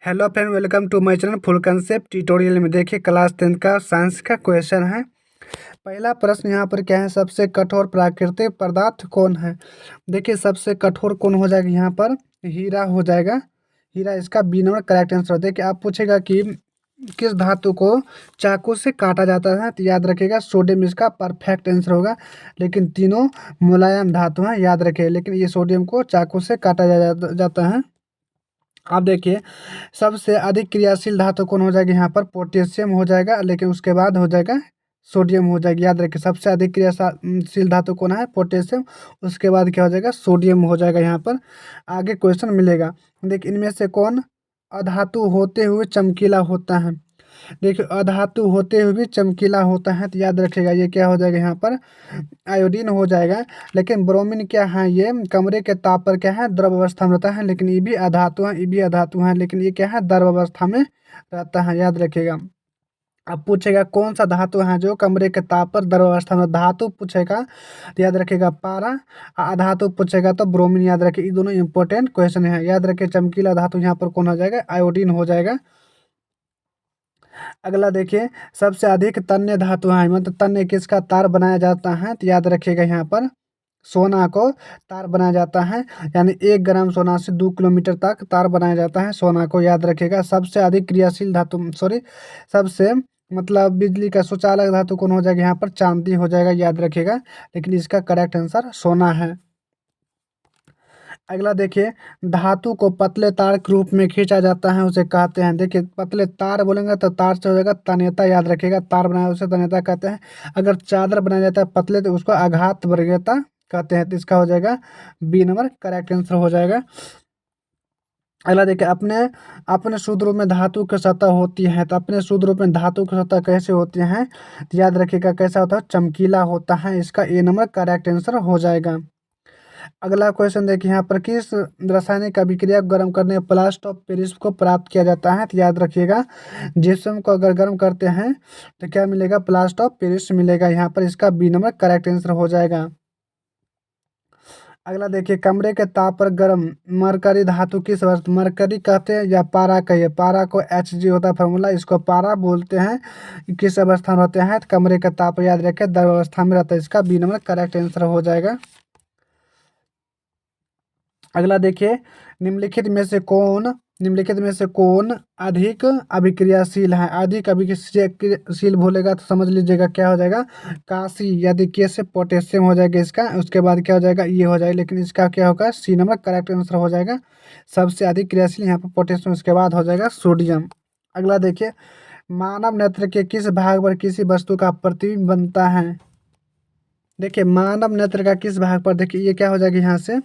Hello friend, welcome to my channel full concept tutorial में। देखिए class 10 का science का क्वेश्चन है। पहला प्रश्न यहाँ पर क्या है, सबसे कठोर प्राकृतिक पदार्थ कौन है। देखिए सबसे कठोर कौन हो जाएगा, यहाँ पर हीरा हो जाएगा। हीरा इसका बी नंबर करेक्ट आंसर। देखिए आप पूछेगा कि किस धातु को चाकू से काटा जाता है, तो याद रखिएगा सोडियम इसका परफेक्ट आंसर होगा। लेकिन तीनों मुलायम धातु हैं, याद रखिए। लेकिन ये सोडियम को चाकू से काटा जाता है। आप देखिए सबसे अधिक क्रियाशील धातु कौन हो जाएगा, यहाँ पर पोटेशियम हो जाएगा। लेकिन उसके बाद हो जाएगा सोडियम हो जाएगी। याद रखिए सबसे अधिक क्रियाशील धातु कौन है, पोटेशियम। उसके बाद क्या हो जाएगा, सोडियम हो जाएगा। यहाँ पर आगे क्वेश्चन मिलेगा। देखिए इनमें से कौन अधातु होते हुए चमकीला होता है। देखिए अधातु होते हुए भी चमकीला होता है, तो याद रखिएगा ये क्या हो जाएगा, यहाँ पर आयोडीन हो जाएगा। लेकिन ब्रोमीन क्या है, ये कमरे के ताप पर क्या है, द्रव अवस्था में रहता है। लेकिन ये भी अधातु है, ये भी अधातु है, लेकिन ये क्या है, द्रव अवस्था में रहता है। याद रखिएगा। अब पूछेगा कौन सा धातु है जो कमरे के ताप पर द्रव अवस्था में, धातु पूछेगा तो याद रखिएगा पारा। अधातु पूछेगा तो ब्रोमीन। याद रखिए ये दोनों इंपॉर्टेंट क्वेश्चन है। याद रखिए चमकीला धातु यहाँ पर कौन हो जाएगा, आयोडीन हो जाएगा। अगला देखिए सबसे अधिक तन्य धातु है, मतलब तन्य किसका तार बनाया जाता है, तो याद रखिएगा यहाँ पर सोना को तार बनाया जाता है। यानी 1 ग्राम सोना से 2 किलोमीटर तक तार बनाया जाता है सोना को। याद रखिएगा सबसे अधिक क्रियाशील धातु सबसे मतलब बिजली का सुचालक धातु कौन हो जाएगा, यहाँ पर चांदी हो जाएगा। याद रखिएगा। लेकिन इसका करेक्ट आंसर सोना है। अगला देखिए धातु को पतले तार के रूप में खींचा जाता है, उसे कहते हैं। देखिए पतले तार बोलेंगे तो तार से हो जाएगा तन्यता। याद रखिएगा तार बनाया उसे तन्यता कहते हैं। अगर चादर बनाया जाता है पतले तो उसको आघात वर्गीयता कहते हैं। तो इसका हो जाएगा बी नंबर करेक्ट आंसर हो जाएगा। अगला देखिए अपने अपने शुद्ध रूप में धातु की सतह होती है, तो अपने शुद्ध रूप में धातु की सतह कैसे होती है, तो याद रखिएगा कैसा होता है, चमकीला होता है। इसका ए नंबर करेक्ट आंसर हो जाएगा। अगला क्वेश्चन देखिए यहाँ पर किस रासायनिक अभिक्रिया को गर्म करने प्लास्ट ऑफ पेरिस को प्राप्त किया जाता है, तो याद रखिएगा जिप्सम को अगर गर्म करते हैं तो क्या मिलेगा, प्लास्ट ऑफ पेरिस मिलेगा। यहाँ पर इसका बी नंबर करेक्ट आंसर हो जाएगा। अगला देखिए कमरे के ताप पर गर्म मरकरी धातु किस अवस्था, मरकरी कहते हैं या पारा कहिए, पारा को Hg होता है फॉर्मूला, इसको पारा बोलते हैं। किस अवस्था में रहते हैं, तो कमरे का ताप याद रखें द्रव अवस्था में रहता है। इसका बी नंबर करेक्ट आंसर हो जाएगा। अगला देखिए निम्नलिखित में से कौन अधिक अभिक्रियाशील है। अधिक अभिक्रियाशील बोलेगा तो समझ लीजिएगा क्या हो जाएगा, काशी। यदि के से पोटेशियम हो जाएगा इसका, उसके बाद क्या हो जाएगा, ये हो जाएगा। लेकिन इसका क्या होगा, सी नंबर करेक्ट आंसर हो जाएगा। सबसे अधिक क्रियाशील यहाँ पर पोटेशियम, उसके बाद हो जाएगा सोडियम। अगला देखिए मानव नेत्र के किस भाग पर किसी वस्तु का प्रतिबिंब बनता है। देखिए मानव नेत्र का किस भाग पर, देखिए ये क्या हो जाएगा, यहाँ से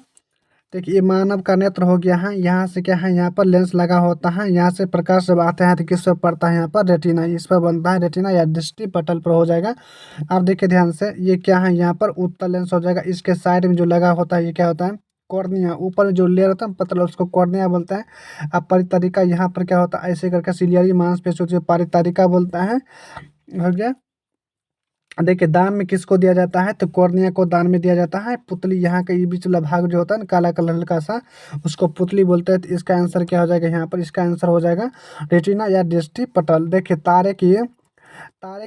देखिए ये मानव का नेत्र हो गया है। यहाँ से क्या है, यहाँ पर लेंस लगा होता है। यहाँ से प्रकाश जब आते हैं तो किस पर पड़ता है, यहाँ पर रेटिना, इस पर बनता है रेटिना या दृष्टि पटल पर हो जाएगा। अब देखिए ध्यान से ये क्या है, यहाँ पर उत्तल लेंस हो जाएगा। इसके साइड में जो लगा होता है ये क्या होता है, कॉर्निया। ऊपर में जो लेयर होता है पतला उसको कॉर्निया बोलता है। अब परितरिका यहाँ पर क्या होता है, ऐसे करके सिलियरी मांसपेशी होती है, परितरिका बोलता है। हो गया। देखिए दान में किसको दिया जाता है, तो कॉर्निया को दान में दिया जाता है। पुतली यहाँ का ये बीच वाला भाग जो होता है ना काला कलर हल्का सा, उसको पुतली बोलते हैं। तो इसका आंसर क्या हो जाएगा, यहाँ पर इसका आंसर हो जाएगा रेटिना या दृष्टि पटल। देखिए तारे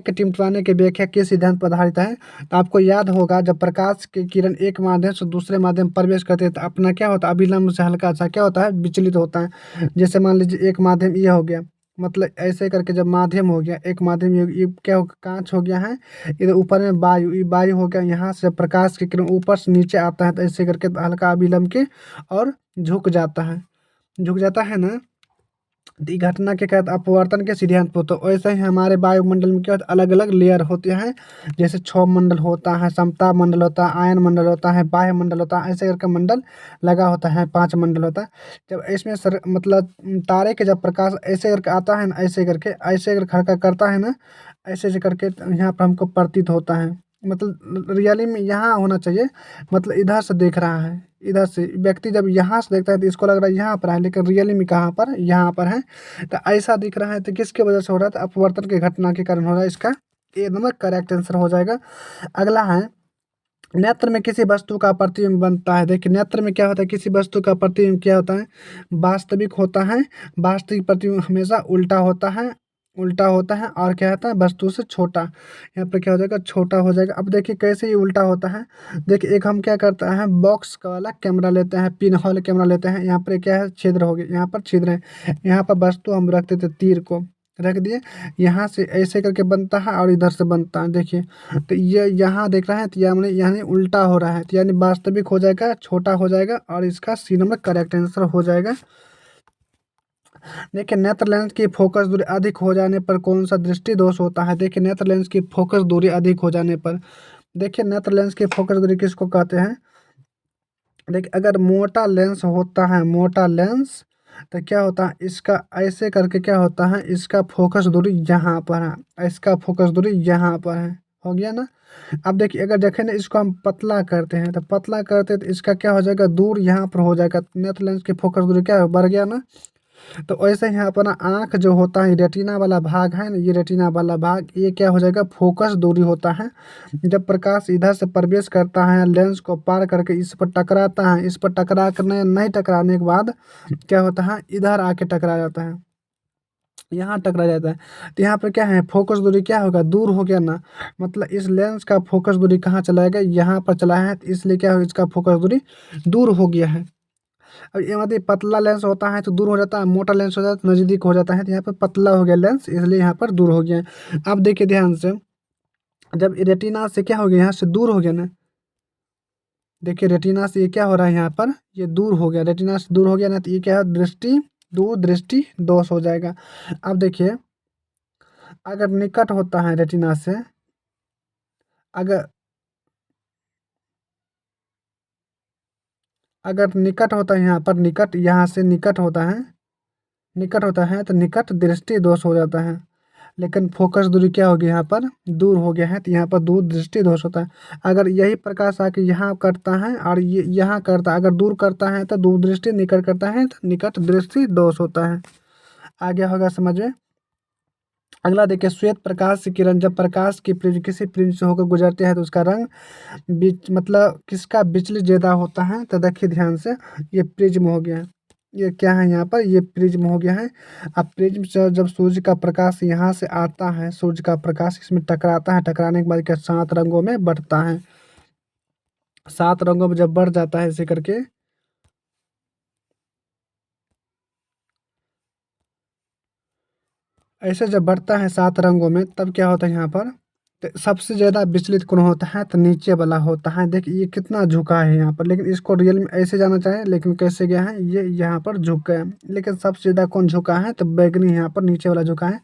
के टिमटिमाने की व्याख्या किस सिद्धांत पर आधारित है, तो आपको याद होगा जब प्रकाश की किरण एक माध्यम से दूसरे माध्यम प्रवेश करते हैं तो अपना क्या होता है, अभिलंब से हल्का सा क्या होता है, विचलित होता है। जैसे मान लीजिए एक माध्यम ये हो गया, मतलब ऐसे करके जब माध्यम हो गया, एक माध्यम ये क्या हो, कांच हो गया है। इधर ऊपर में वायु, ये वायु हो गया। यहाँ से प्रकाश की किरण ऊपर से नीचे आता है तो ऐसे करके हल्का अभिलंब के और झुक जाता है ना। तो ये घटना के कहते अपवर्तन के सिद्धांत पर। तो वैसे ही हमारे वायुमंडल में क्या होता है, अलग अलग लेयर होते हैं। जैसे क्षोभ मंडल होता है, समताप मंडल होता है, आयन मंडल होता है, बाह्य मंडल होता है, ऐसे करके मंडल लगा होता है, 5 मंडल होता है। जब इसमें मतलब तारे के जब प्रकाश ऐसे करके आता है ना, ऐसे करके हल्का करता है ना, ऐसे ऐसे करके यहाँ पर हमको प्रतीत होता है। मतलब रियली में यहाँ होना चाहिए, मतलब इधर से देख रहा है, इधर से व्यक्ति जब यहाँ से देखता है तो इसको लग रहा है यहाँ पर है, लेकिन रियली में कहाँ पर, यहाँ पर है। तो ऐसा दिख रहा है तो किसके वजह से हो रहा है, तो अपवर्तन की घटना के कारण हो रहा है। इसका ए नंबर करेक्ट आंसर हो जाएगा। अगला है नेत्र में किसी वस्तु का प्रतिबिंब बनता है। देखिए नेत्र में क्या होता है, किसी वस्तु का प्रतिबिंब क्या होता है, वास्तविक होता है। वास्तविक प्रतिबिंब हमेशा उल्टा होता है, उल्टा होता है और क्या होता है, वस्तु से छोटा। यहाँ पर क्या हो जाएगा, छोटा हो जाएगा। अब देखिए कैसे ये उल्टा होता है। देखिए एक हम क्या करते हैं, बॉक्स का वाला कैमरा लेते हैं, पिन होल कैमरा लेते हैं। यहाँ पर क्या है, छिद्र हो गया, यहाँ पर छिद्र है। यहाँ पर वस्तु हम रखते थे, तीर को रख दिए, यहाँ से ऐसे करके बनता है और इधर से बनता है। देखिए तो ये यहाँ देख रहे हैं, तो यानी यानी उल्टा हो रहा है, तो यानी वास्तविक हो जाएगा, छोटा हो जाएगा और इसका सी नंबर करेक्ट आंसर हो जाएगा। देखिए नेत्र लेंस की फोकस दूरी अधिक हो जाने पर कौन सा दृष्टि दोष होता है। देखिए नेत्र लेंस की फोकस दूरी अधिक हो जाने पर, देखिए नेत्र लेंस की फोकस दूरी किसको कहते हैं। देखिए अगर मोटा लेंस होता है, मोटा लेंस, तो क्या होता है, इसका ऐसे करके क्या होता है, इसका फोकस दूरी यहाँ पर है, इसका फोकस दूरी यहाँ पर है, हो गया ना। अब देखिए अगर देखें ना, इसको हम पतला करते हैं, तो पतला करते हैं तो इसका क्या हो जाएगा, दूर यहाँ पर हो जाएगा, नेत्र लेंस की फोकस दूरी क्या है, बढ़ गया ना। तो वैसे यहाँ पर ना आँख जो होता है, रेटिना वाला भाग है ना, ये रेटिना वाला भाग, ये क्या हो जाएगा, फोकस दूरी होता है। जब प्रकाश इधर से प्रवेश करता है, लेंस को पार करके इस पर टकराता है, इस पर टकरा करने नहीं टकराने के बाद क्या होता है, इधर आके टकरा जाता है, यहाँ टकरा जाता है। तो यहाँ पर क्या है, फोकस दूरी क्या होगा, दूर हो गया ना। मतलब इस लेंस का फोकस दूरी कहाँ चला गया, यहाँ पर चला है, तो इसलिए क्या हो, इसका फोकस दूरी दूर हो गया है। अब ये मतलब पतला लेंस होता है तो दूर हो जाता है, मोटा लेंस होता है तो नज़दीक हो जाता है। तो यहाँ पर पतला हो गया लेंस, इसलिए यहाँ पर दूर हो गया है। अब देखिए ध्यान से, जब रेटिना से क्या हो गया, यहाँ से दूर हो गया ना। देखिए रेटिना से ये क्या हो रहा है, यहाँ पर ये दूर हो गया, रेटिना से दूर हो गया ना, तो ये क्या है, दृष्टि दूर, दृष्टि दोष हो जाएगा। अब देखिए अगर निकट होता है रेटिना से, अगर अगर निकट होता है, यहाँ पर निकट, यहाँ से निकट होता है, निकट होता है तो निकट दृष्टि दोष हो जाता है। लेकिन फोकस दूरी क्या होगी, यहाँ पर दूर हो गया है, तो यहाँ पर दूर दृष्टि दोष होता है। अगर यही प्रकाश आके यहाँ करता है और ये यहाँ करता है, अगर दूर करता है तो दूर दृष्टि, निकट करता है तो निकट दृष्टि दोष होता है। आ गया होगा समझ में। अगला देखिए, श्वेत प्रकाश की किरण जब प्रकाश की प्रिज्म किसी प्रिज्म से होकर गुजरते हैं तो उसका रंग बीच मतलब किसका विचलित ज्यादा होता है। तो देखिए ध्यान से, ये प्रिज्म हो गया, ये क्या है, यहाँ पर ये प्रिज्म हो गया है। अब प्रिज्म से जब सूर्य का प्रकाश यहाँ से आता है, सूर्य का प्रकाश इसमें टकराता है, टकराने के बाद क्या 7 रंगों में बढ़ता है, 7 रंगों में जब बढ़ जाता है ऐसे करके, ऐसे जब बढ़ता है 7 रंगों में, तब क्या होता है यहाँ पर, तो सबसे ज़्यादा विचलित कौन होता है, तो नीचे वाला होता है। देखिए ये कितना झुका है यहाँ पर, लेकिन इसको रियल में ऐसे जाना चाहे, लेकिन कैसे गया है, ये यहाँ पर झुक गया है। लेकिन सबसे ज़्यादा कौन झुका है, तो बैगनी यहाँ पर नीचे वाला झुका है।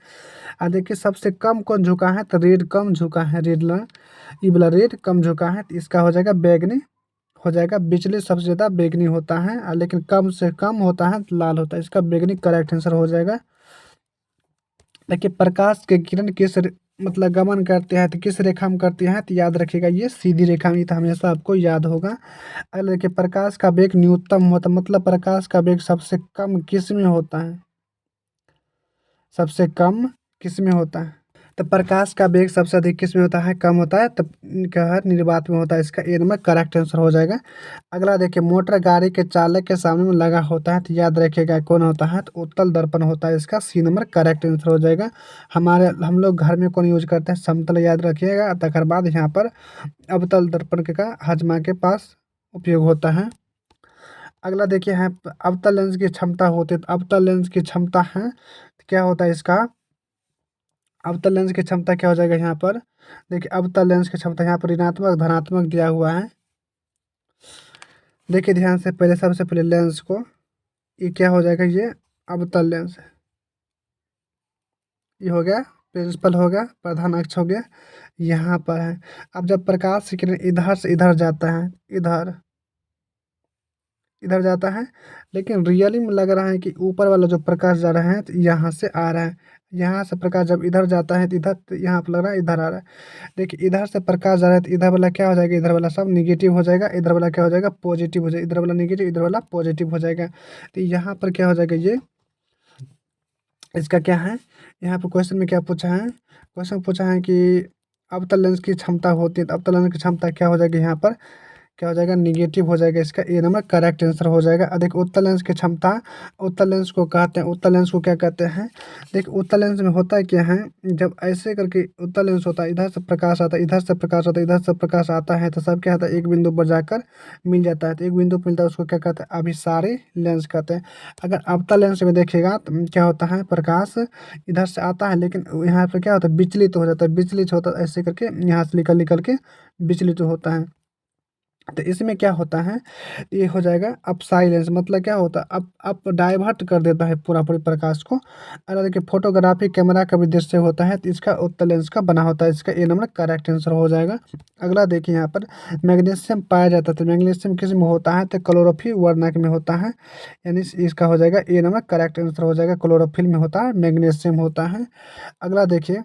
और देखिए सबसे कम कौन झुका है, तो रेड कम झुका है, रेड ला ये वाला रेड कम झुका है, तो इसका हो जाएगा बैगनी, हो जाएगा। विचलित सबसे ज़्यादा बैगनी होता है, और लेकिन कम से कम होता है तो लाल होता है, इसका बैगनी करेक्ट आंसर हो जाएगा। देखिए प्रकाश के किरण मतलब गमन करते हैं तो किस रेखा में करते हैं, तो याद रखिएगा ये सीधी रेखा में, तो हमेशा आपको याद होगा। अगला देखिए, प्रकाश का वेग न्यूनतम होता मतलब प्रकाश का वेग सबसे कम किस में होता है, सबसे कम किस में होता है। तो प्रकाश का वेग सबसे अधिक किस में होता है, कम होता है, तब क्या है, निर्वात में होता है, इसका ए नंबर करेक्ट आंसर हो जाएगा। अगला देखिए, मोटर गाड़ी के चालक के सामने में लगा होता है, तो याद रखिएगा कौन होता है, तो उत्तल दर्पण होता है, इसका सी नंबर करेक्ट आंसर हो जाएगा। हमारे हम लोग घर में कौन यूज करते हैं, समतल, याद रखिएगा। तकर बाद यहाँ पर अवतल दर्पण का हजमा के पास उपयोग होता है। अगला देखिए है, अवतल लेंस की क्षमता होती है, तो अवतल लेंस की क्षमता है, तो क्या होता है इसका, अवतल लेंस की क्षमता क्या हो जाएगा यहाँ पर। देखिए अवतल लेंस की क्षमता यहाँ पर ऋणात्मक धनात्मक दिया हुआ है। देखिए ध्यान से, पहले सबसे पहले लेंस को, ये क्या हो जाएगा, ये अवतल लेंस है, ये हो गया, प्रिंसिपल हो गया, प्रधान अक्ष हो गया, यहाँ पर है। अब जब प्रकाश की किरण इधर से इधर जाता है, इधर इधर जाता है, लेकिन रियली में लग रहा है कि ऊपर वाला जो प्रकाश जा रहा है तो यहाँ से आ रहा है, यहाँ से प्रकाश जब इधर जाता है तो इधर, तो यहाँ पर लग रहा है इधर आ रहा है। देखिए इधर से प्रकाश जा रहा है तो इधर वाला क्या हो जाएगा, इधर वाला सब निगेटिव हो जाएगा, इधर वाला क्या हो जाएगा, पॉजिटिव हो जाएगा, इधर वाला निगेटिव, इधर वाला पॉजिटिव हो जाएगा। तो यहाँ पर क्या हो जाएगा, ये इसका क्या है, यहाँ पर क्वेश्चन में क्या पूछा है, क्वेश्चन पूछा है कि अवतल लेंस की क्षमता होती है, तो अवतल लेंस की क्षमता क्या हो जाएगी यहाँ पर, क्या हो जाएगा, निगेटिव हो जाएगा। इसका ए नंबर करेक्ट आंसर हो जाएगा। अधिक उत्तल लेंस की क्षमता, उत्तल लेंस को कहते हैं, उत्तल लेंस को क्या कहते हैं, देखिए उत्तल लेंस में होता है क्या है, जब ऐसे करके उत्तल लेंस होता है, इधर से प्रकाश आता है, इधर से प्रकाश आता है, इधर से प्रकाश आता है, तो सब क्या होता है, एक बिंदु पर जाकर मिल जाता है। तो एक बिंदु पर मिलता है, उसको क्या कहते हैं, अभिसारी लेंस कहते हैं। अगर अवतल लेंस में देखिएगा तो क्या होता है, प्रकाश इधर से आता है, लेकिन यहाँ पे क्या होता है, विचलित हो जाता है, विचलित होता है ऐसे करके, यहाँ से निकल निकल के विचलित होता है। तो इसमें क्या होता है, ये हो जाएगा अप साइलेंस, मतलब क्या होता है, अप डाइवर्ट कर देता है पूरा पूरी प्रकाश को। अगर देखिए फोटोग्राफी कैमरा का भी दृश्य होता है, तो इसका उत्तल लेंस का बना होता है। इसका ए नंबर करेक्ट आंसर हो जाएगा। अगला देखिए यहाँ पर मैग्नीशियम पाया जाता है, तो मैग्नीशियम किस में होता है, तो क्लोरोफिल वर्णक में होता है, यानी इसका हो जाएगा ए नंबर करेक्ट आंसर हो जाएगा। क्लोरोफिल में होता है, मैग्नीशियम होता है। अगला देखिए,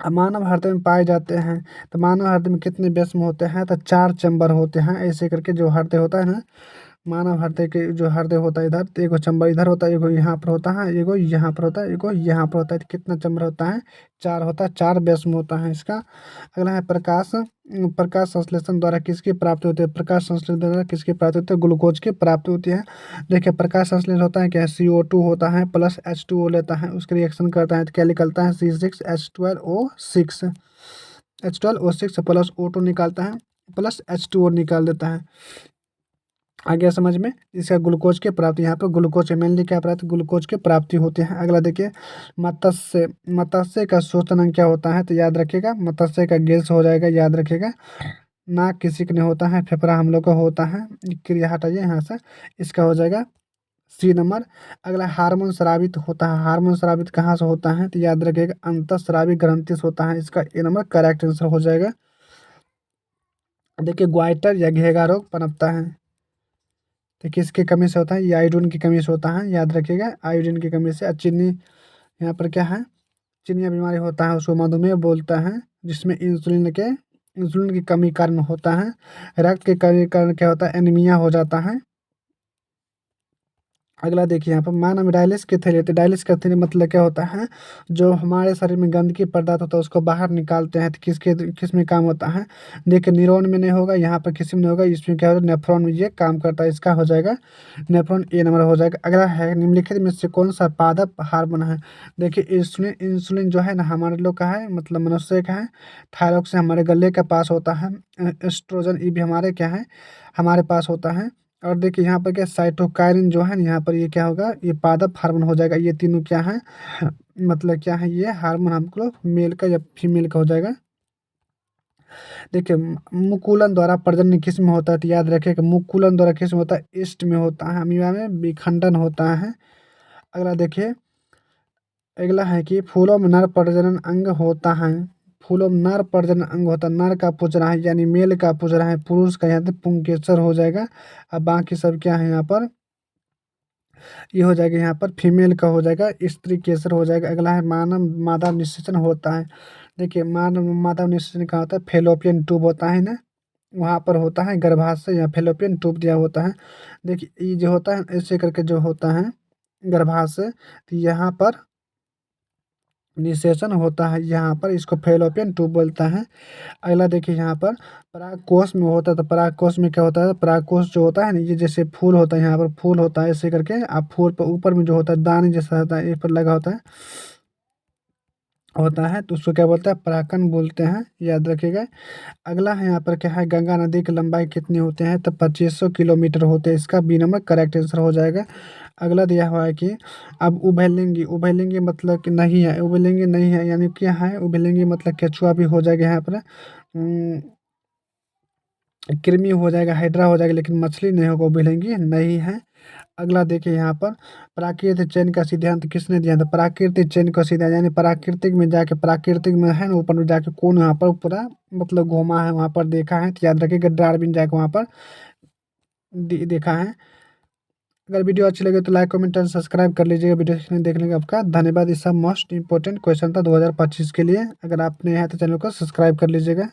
मानव हृदय में पाए जाते हैं, तो मानव हृदय में कितने व्यस्म होते हैं, तो 4 चैम्बर होते हैं। ऐसे करके जो हृदय होता है ना, मानव हृदय के जो हृदय होता है इधर, तो एगो चैम्बर इधर होता है, एगो यहाँ पर होता है, एगो यहाँ पर होता है, एगो यहाँ पर होता है। तो कितना चैम्बर होता है, 4 होता है, 4 व्यस्म होता है इसका। अगला है प्रकाश, प्रकाश संश्लेषण द्वारा किसकी प्राप्ति होती है, प्रकाश संश्लेषण द्वारा किसकी प्राप्ति होती है, ग्लूकोज की प्राप्ति होती है। देखिए प्रकाश संश्लेषण होता है क्या, CO2 होता है प्लस H2O लेता है, उसके रिएक्शन करता है, तो क्या निकलता है, C6H12O6, H12O6 प्लस O2 निकालता है, प्लस H2O निकाल देता है। आ गया समझ में। इसका ग्लूकोज की प्राप्ति, यहाँ पर ग्लूकोज मेनली क्या प्राप्ति, ग्लूकोज की प्राप्ति होती है। अगला देखिए, मत्स्य, मत्स्य का श्वसन अंग क्या होता है, तो याद रखिएगा मत्स्य का गिल्स हो जाएगा, याद रखिएगा। नाक किसी का नहीं होता है, फेफड़ा हम लोग का होता है। क्रिया हटाइए यहाँ से, इसका हो जाएगा सी नंबर। अगला हार्मोन स्रावित होता है, हार्मोन स्रावित कहाँ से होता है, तो याद रखिएगा अंतःस्रावी ग्रंथि से होता है। इसका ए नंबर करेक्ट आंसर हो जाएगा। देखिए ग्वाइटर या घेगा रोग पनपता है, तो किसकी कमी से होता है, ये आयोडीन की कमी से होता है, याद रखिएगा आयोडीन की कमी से। चीनी, यहाँ पर क्या है, चिनिया बीमारी होता है, उसको मधुमेह बोलता है, जिसमें इंसुलिन की कमी कारण होता है। रक्त की कमी कारण क्या होता है, एनीमिया हो जाता है। अगला देखिए यहाँ पर मानव डायलिस के थैली, तो डायलिस का थैली मतलब क्या होता है, जो हमारे शरीर में गंदगी पदार्थ होता है उसको बाहर निकालते हैं, तो किस में काम होता है, देखिए न्यूरॉन में नहीं होगा, यहाँ पर किसी में नहीं होगा, इसमें क्या होगा, नेफ्रॉन में ये काम करता है। इसका हो जाएगा नेफ्रॉन, ए नंबर हो जाएगा। अगला है निम्नलिखित में से कौन सा पादप हार्मोन है, देखिए इंसुलिन, इंसुलिन जो है ना हमारे लोग का है, मतलब मनुष्य का है। थायरॉक्स हमारे गले के पास होता है। एस्ट्रोजन ये भी हमारे क्या है, हमारे पास होता है। और देखिए यहाँ पर क्या साइटोकाइनिन जो है ना, यहाँ पर ये क्या होगा, ये पादप हार्मोन हो जाएगा। ये तीनों क्या है, मतलब क्या है, ये हार्मोन हमको मेल का या फीमेल का हो जाएगा। देखिए मुकुलन द्वारा प्रजनन किस में होता है, तो याद रखिए कि मुकुलन द्वारा किस में होता है, ईस्ट में होता है, अमीबा में विखंडन होता है। अगला देखिए, अगला है कि फूलों में नर प्रजनन अंग होता है, फूलों में नर प्रजनन अंग होता है, नर का पूछ रहा है यानी मेल का पूछ रहा है, पुरुष का यहाँ पे पुंकेसर हो जाएगा। अब बाकी सब क्या है यहाँ पर, ये हो जाएगा यहाँ पर फीमेल का हो जाएगा, स्त्री केसर हो जाएगा। अगला है मानव मादा निषेचन होता है, देखिए मानव मादा निषेचन कहाँ होता है, फेलोपियन ट्यूब होता है ना, वहाँ पर होता है गर्भाशय या फेलोपियन ट्यूब दिया होता है। देखिए ये जो होता है ऐसे करके जो होता है गर्भाशय, तो यहाँ पर निषेचन होता है, यहाँ पर इसको फेलोपियन ट्यूब बोलता है। अगला देखिए यहाँ पर परागकोश में होता है, तो परागकोश में क्या होता है, परागकोश जो होता है ना, ये जैसे फूल होता है, यहाँ पर फूल होता है ऐसे करके, आप फूल पर ऊपर में जो होता है दाने जैसा होता है, इस पर लगा होता है, तो उसको क्या बोलते हैं, परागकण बोलते हैं, याद रखिएगा। अगला है यहाँ पर क्या है, गंगा नदी की लंबाई कितनी होते हैं, तो 2500 किलोमीटर होते हैं। इसका बी नंबर करेक्ट आंसर हो जाएगा। अगला दिया हुआ है कि अब उभयलिंगी, उभयलिंगी मतलब कि नहीं है, उभयलिंगी नहीं है यानी क्या है, उभयलिंगी मतलब केचुआ भी हो जाएगा यहाँ पर, कृमि हो जाएगा, हाइड्रा हो जाएगा, लेकिन मछली नहीं होगा, उभयलिंगी नहीं है। अगला देखिए यहाँ पर प्राकृतिक चयन का सिद्धांत किसने दिया था, प्राकृतिक चयन का सिद्धांत यानी प्राकृतिक में जाके, प्राकृतिक में है ना ऊपर में जाके कौन यहाँ पर पूरा मतलब घूमा है, वहाँ पर देखा है, तो याद रखिएगा डार्विन जाके वहाँ पर देखा है। अगर वीडियो अच्छी लगे तो लाइक कमेंट और सब्सक्राइब कर लीजिएगा। वीडियो देखने का आपका धन्यवाद। ये सब मोस्ट इंपॉर्टेंट क्वेश्चन था 2025 के लिए। अगर आप नए हैं तो चैनल को सब्सक्राइब कर लीजिएगा।